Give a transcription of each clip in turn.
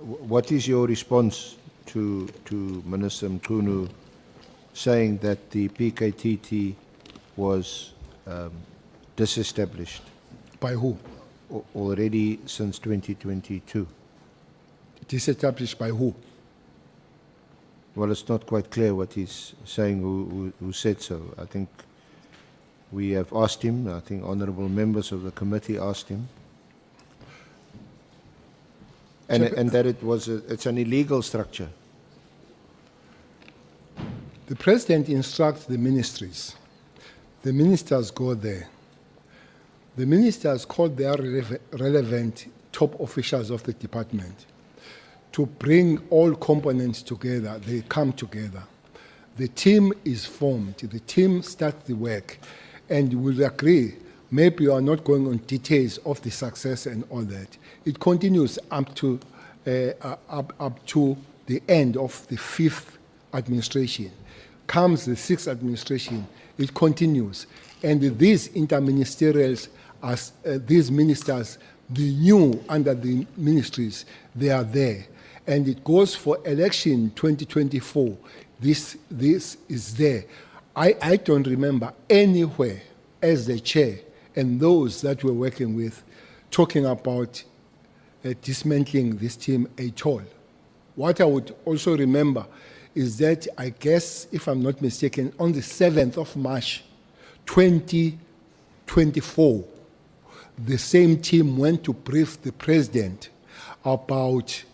what is your response to Minister Mchunu saying that the PKTT was disestablished? By who? Already since 2022. Disestablished by who? Well, it's not quite clear what he's saying, who said so. I think we have asked him, I think honourable members of the committee asked him, and that it's an illegal structure. The President instructs the ministries. The ministers go there. The ministers call their relevant top officials of the department to bring all components together. They come together. The team is formed. The team starts the work, and will agree. Maybe you are not going on details of the success and all that. It continues up to the end of the 5th administration. Comes the 6th administration, it continues. And these interministerials, as these ministers, the new under the ministries, they are there. And it goes for election 2024. This is there. I don't remember anywhere as the chair and those that we're working with talking about dismantling this team at all. What I would also remember is that, I guess, if I'm not mistaken, on the 7th of March 2024, the same team went to brief the president about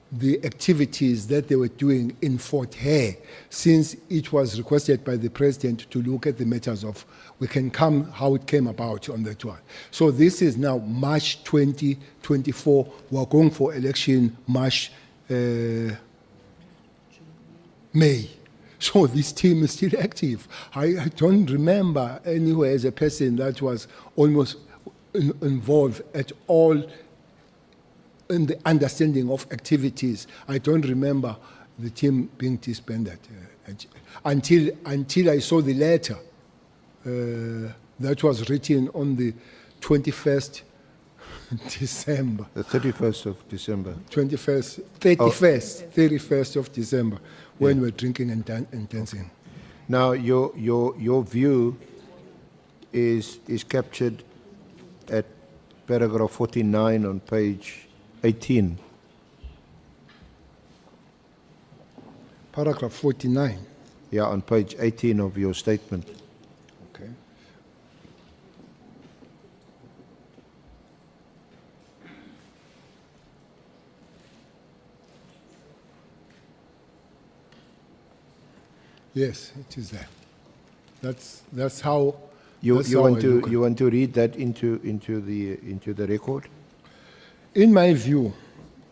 the activities that they were doing in Fort Hare, since it was requested by the president to look at the matters of, we can come, how it came about on that one. So this is now March 2024. We're going for election March, May. So this team is still active. I don't remember anywhere as a person that was almost involved at all in the understanding of activities. I don't remember the team being disbanded until I saw the letter that was written on the 21st December. The 31st of December. 31st of December, when we're drinking and dancing. Now, your view is captured at paragraph 49 on page 18. Paragraph 49. Yeah, on page 18 of your statement. Okay. Yes, it is there. That's how you want to read that into the record? In my view,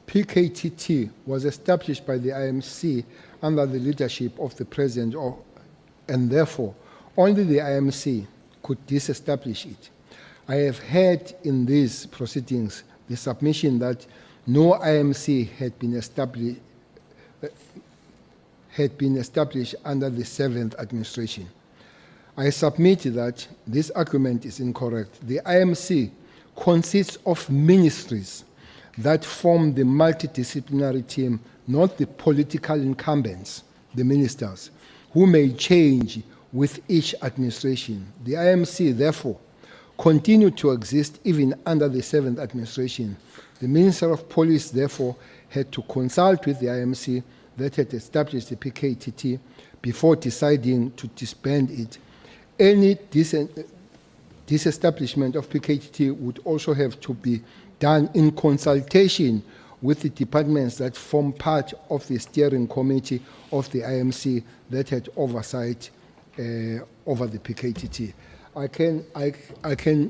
PKTT was established by the IMC under the leadership of the President, and therefore only the IMC could disestablish it. I have heard in these proceedings the submission that no IMC had been established under the 7th administration. I submit that this argument is incorrect. The IMC consists of ministries that form the multidisciplinary team, not the political incumbents, the ministers, who may change with each administration. The IMC, therefore, continued to exist even under the 7th administration. The Minister of Police, therefore, had to consult with the IMC that had established the PKTT before deciding to disband it. Any disestablishment of PKTT would also have to be done in consultation with the departments that form part of the steering committee of the IMC that had oversight over the PKTT. I can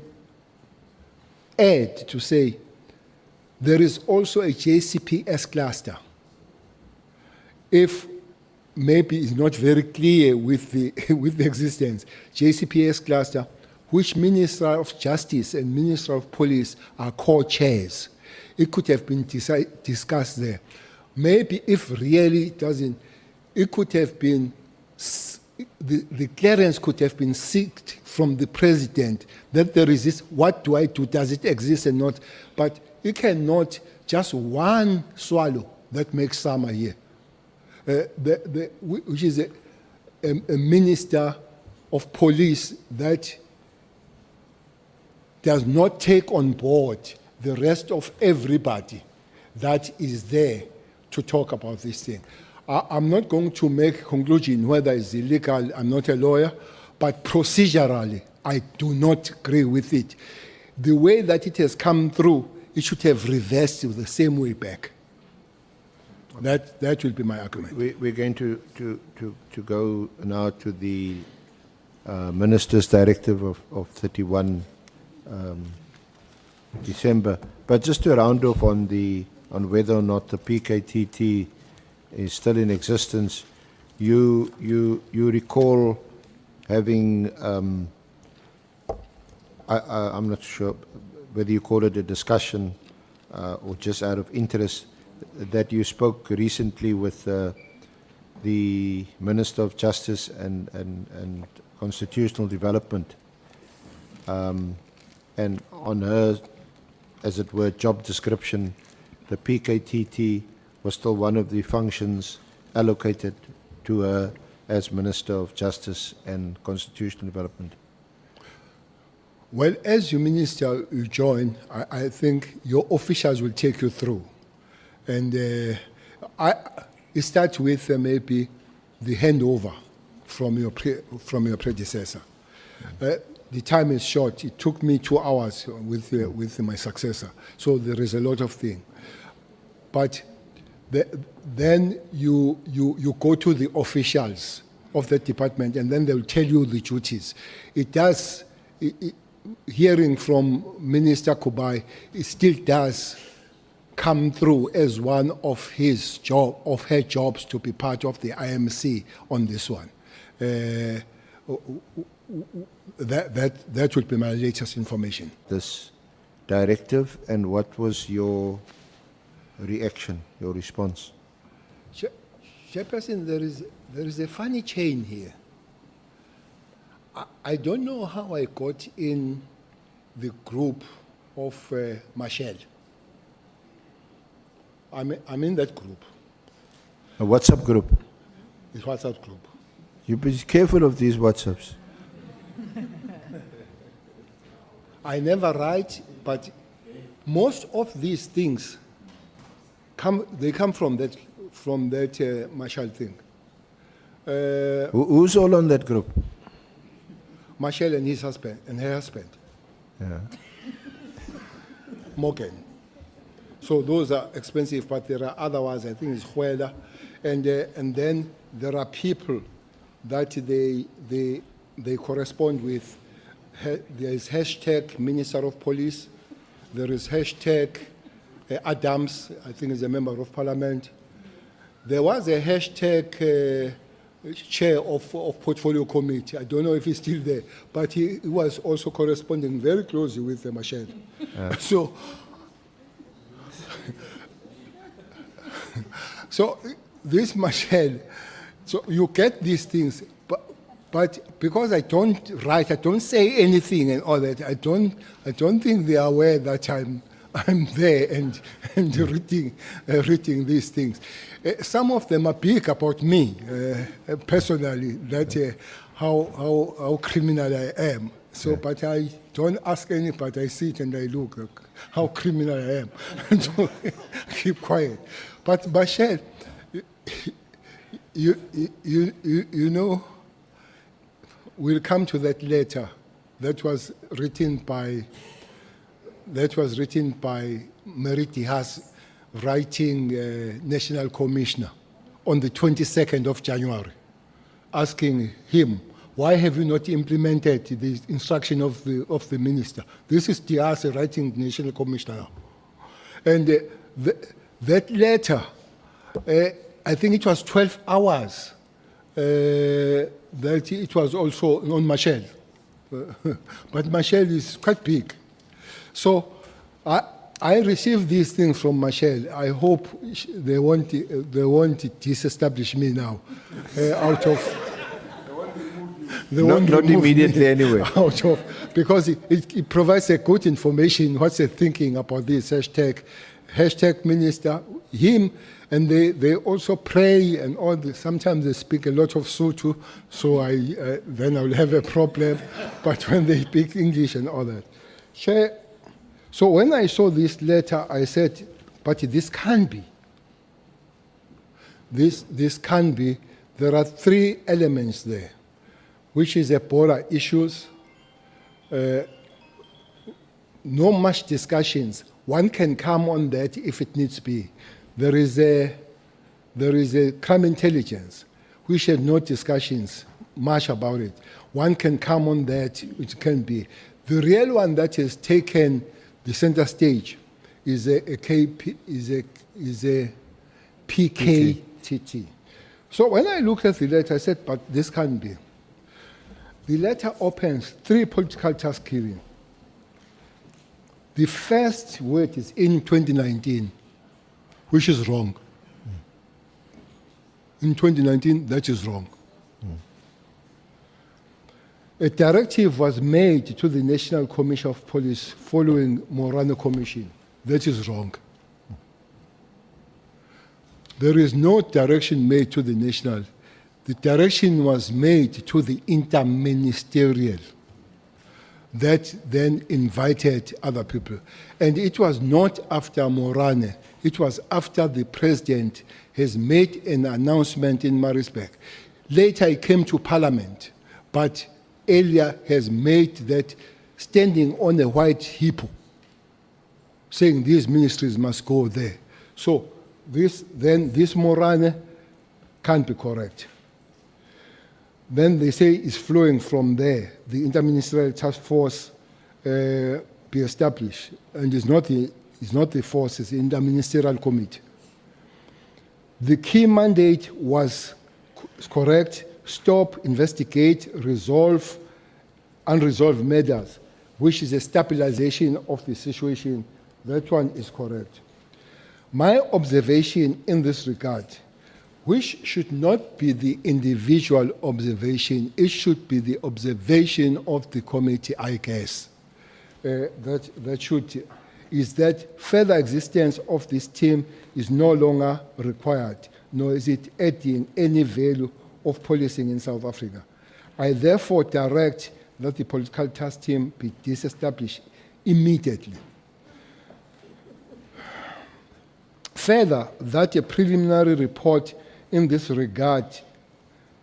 add to say there is also a JCPS cluster. If maybe it's not very clear with the with the existence, JCPS cluster, which Minister of Justice and Minister of Police are co-chairs. It could have been discussed there. Maybe if really it doesn't, it could have been, the clearance could have been sought from the President that there is this, what do I do, does it exist or not? But you cannot just one swallow that makes summer here, which is a minister of police that does not take on board the rest of everybody that is there to talk about this thing. I'm not going to make a conclusion whether it's illegal. I'm not a lawyer, but procedurally, I do not agree with it. The way that it has come through, it should have reversed the same way back. That will be my argument. We're going to go now to the Minister's Directive of 31 December. But just to round off on whether or not the PKTT is still in existence, you recall having I'm not sure whether you call it a discussion or just out of interest, that you spoke recently with the Minister of Justice and Constitutional Development, and on her, as it were, job description, the PKTT was still one of the functions allocated to her as Minister of Justice and Constitutional Development. Well, as you minister, you join, I think your officials will take you through. And it starts with maybe the handover from your predecessor. The time is short. It took me 2 hours with my successor. So there is a lot of things. But then you go to the officials of the department, and then they'll tell you the duties. It does, hearing from Minister Kubai, it still does come through as one of her jobs to be part of the IMC on this one. That would be my latest information. This directive, and what was your reaction, your response? Chairperson, there is a funny chain here. I don't know how I got in the group of Michelle. I'm in that group. A WhatsApp group? It's WhatsApp group. You be careful of these WhatsApps. I never write, but most of these things come from that Marshall thing. Who's all on that group? Marshall and his husband and her husband. Yeah. Morgan. So those are expensive, but there are other ones. I think it's Huela, and then there are people that they correspond with. There is hashtag Minister of Police. There is hashtag Adams, I think is a member of Parliament. There was a hashtag chair of Portfolio Committee. I don't know if he's still there, but he was also corresponding very closely with Michelle. So this Michelle, so you get these things, but because I don't write, I don't say anything and all that, I don't think they are aware that I'm there and reading these things. Some of them are big about me personally, that how criminal I am. So, yeah. But I don't ask anybody. I sit and I look how criminal I am. So keep quiet. But Michelle, you know, we'll come to that later. That was written by Meriti Haas, writing National Commissioner on the 22nd of January, asking him, why have you not implemented the instruction of the minister? This is Diaz writing National Commissioner. And that letter, I think it was 12 hours, that it was also on Michelle. But Michelle is quite big. So I received these things from Michelle. I hope they won't disestablish me now out of... Not immediately anyway. Out of, because it provides a good information, what's the thinking about this hashtag minister, him And they also pray and all this. Sometimes they speak a lot of Sotho, so then I'll have a problem. But when they speak English and all that. Chair, so when I saw this letter, I said, but this can't be. This can't be. There are three elements there, which is a border issues, no much discussions. One can come on that if it needs to be. There is a crime intelligence, which had no discussions much about it. One can come on that, which can be. The real one that has taken the center stage is a PKTT. So when I looked at the letter, I said, but this can't be. The letter opens 3 political task hearings. The first word is in 2019, which is wrong. In 2019, that is wrong. A directive was made to the National Commission of Police following Morano Commission. That is wrong. There is no direction made to the national. The direction was made to the interministerial. That then invited other people. And it was not after Morane. It was after the president has made an announcement in Maritzburg. Later he came to Parliament, but earlier has made that standing on a white hippo, saying these ministries must go there. So this Morane can't be correct. Then they say it's flowing from there. The Interministerial Task Force be established, and it's not the force, it's the Interministerial Committee. The key mandate was correct: stop, investigate, resolve unresolved matters, which is a stabilization of the situation. That one is correct. My observation in this regard, which should not be the individual observation, it should be the observation of the committee, I guess. Is that further existence of this team is no longer required, nor is it adding any value of policing in South Africa. I therefore direct that the political task team be disestablished immediately. Further, that a preliminary report in this regard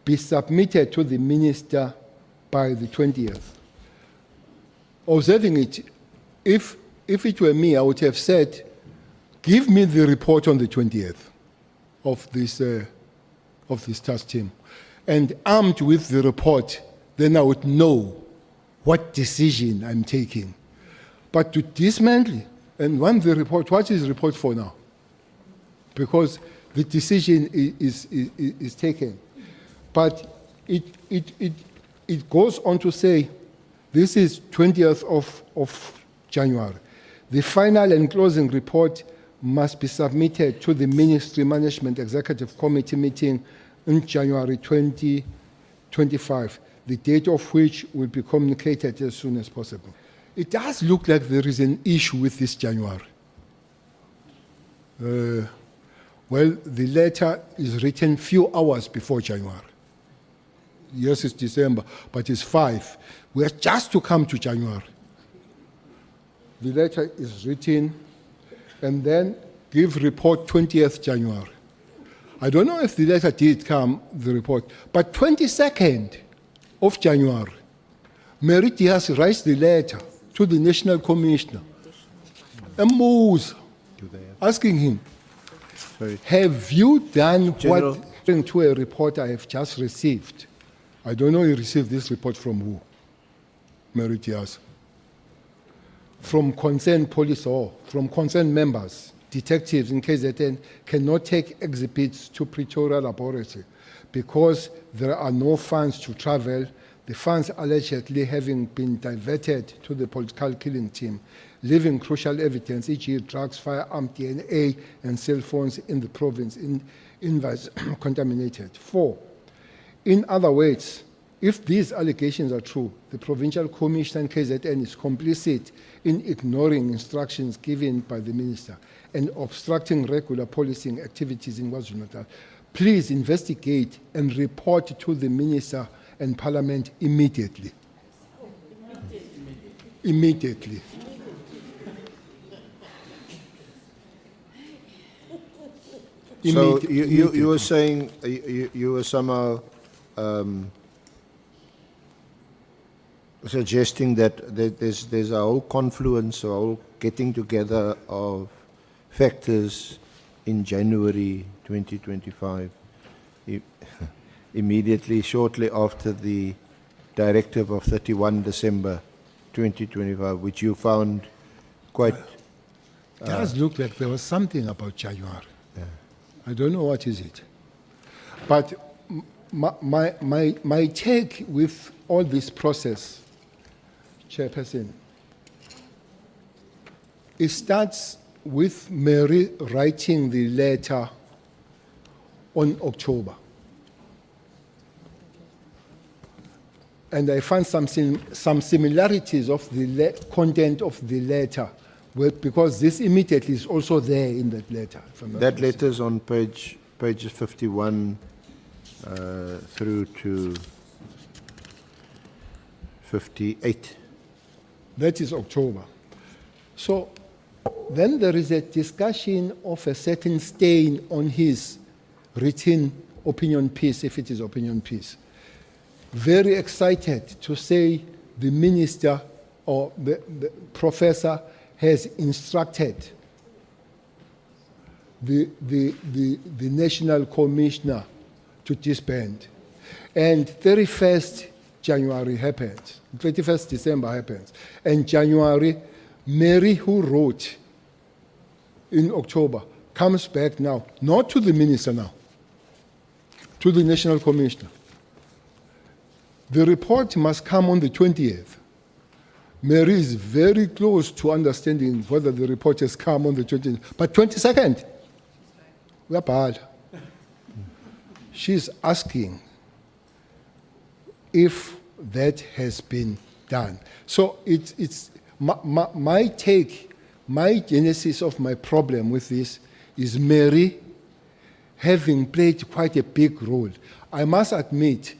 be submitted to the minister by the 20th. Observing it, if it were me, I would have said, give me the report on the 20th of this task team. And armed with the report, then I would know what decision I'm taking. But to dismantle and run the report, what is the report for now? Because the decision is taken. But it goes on to say, this is 20th of January. The final and closing report must be submitted to the Ministry Management Executive Committee meeting in January 2025, the date of which will be communicated as soon as possible. It does look like there is an issue with this January. Well, the letter is written few hours before January. Yes, it's December, but it's 5. We are just to come to January. The letter is written, and then give report 20th January. I don't know if the letter did come, the report, but 22nd of January, Mary Diaz writes the letter to the National Commissioner, and Moses, asking him, have you done General, what to a report I have just received? I don't know you received this report from who? Mary Diaz. From concerned police or from concerned members, detectives in KZN cannot take exhibits to Pretoria Laboratory because there are no funds to travel, the funds allegedly having been diverted to the political killing team, leaving crucial evidence, e.g. drugs, firearm, DNA, and cell phones in the province contaminated. 4, in other words, If these allegations are true, the Provincial Commissioner and KZN is complicit in ignoring instructions given by the Minister and obstructing regular policing activities in KwaZulu-Natal. Please investigate and report to the Minister and Parliament immediately. Immediately. So you were saying, you were somehow suggesting that there's a whole confluence, a whole getting together of factors in January 2025, immediately, shortly after the directive of 31 December 2025, which you found quite... It does look like there was something about January. Yeah. I don't know what is it. But my take with all this process, Chairperson, it starts with Mary writing the letter on October. And I found some similarities of the content of the letter, because this immediately is also there in that letter. That letter is on pages 51 through to 58. That is October. So then there is a discussion of a certain stain on his written opinion piece, if it is opinion piece. Very excited to say the minister or the professor has instructed the national commissioner to disband. And 31st January happens, 31st December happens. And January, Mary, who wrote in October, comes back now, not to the minister now, to the national commissioner. The report must come on the 20th. Mary is very close to understanding whether the report has come on the 20th. But 22nd, we are bad. She's asking if that has been done. So it's my take, my genesis of my problem with this is Mary having played quite a big role. I must admit,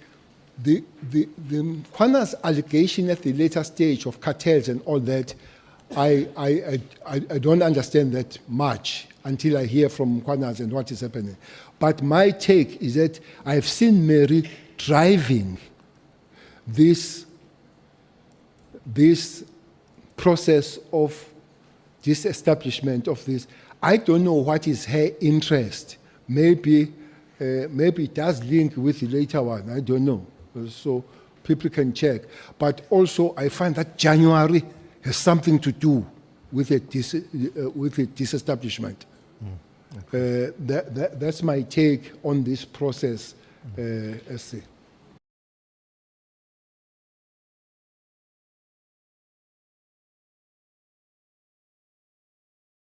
the Mchwana's allegation at the later stage of cartels and all that, I don't understand that much until I hear from Mchwana's and what is happening. But my take is that I've seen Mary driving this process of disestablishment of this. I don't know what is her interest. Maybe it does link with the later one. I don't know. So people can check. But also, I find that January has something to do with the disestablishment. That's my take on this process, SC.